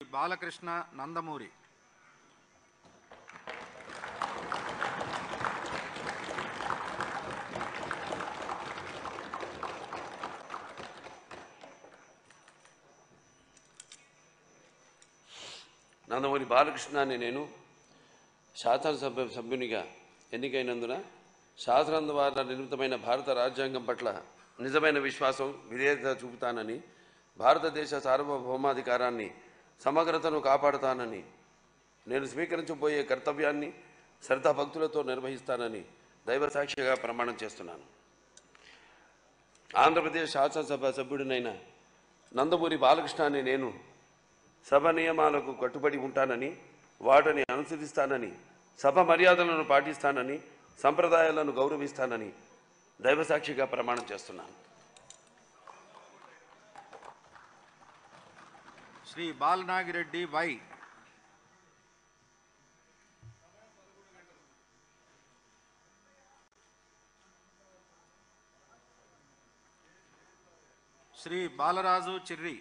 బాలకృష్ణ నందమూరి. నందమూరి బాలకృష్ణ అనే నేను శాసనసభ సభ్యునిగా ఎన్నికైనందున శాసనం ద్వారా నిర్మితమైన భారత రాజ్యాంగం పట్ల నిజమైన విశ్వాసం విధేయత చూపుతానని, భారతదేశ సార్వభౌమాధికారాన్ని సమగ్రతను కాపాడుతానని, నేను స్వీకరించబోయే కర్తవ్యాన్ని శ్రద్ధాభక్తులతో నిర్వహిస్తానని దైవసాక్షిగా ప్రమాణం చేస్తున్నాను. ఆంధ్రప్రదేశ్ శాసనసభ సభ్యుడినైన నందమూరి బాలకృష్ణ అనే నేను సభ నియమాలకు కట్టుబడి ఉంటానని, వాటిని అనుసరిస్తానని, సభ మర్యాదలను పాటిస్తానని, సంప్రదాయాలను గౌరవిస్తానని దైవసాక్షిగా ప్రమాణం చేస్తున్నాను. శ్రీ బాలనాగిరెడ్డి వై. శ్రీ బాలరాజు చిర్రి.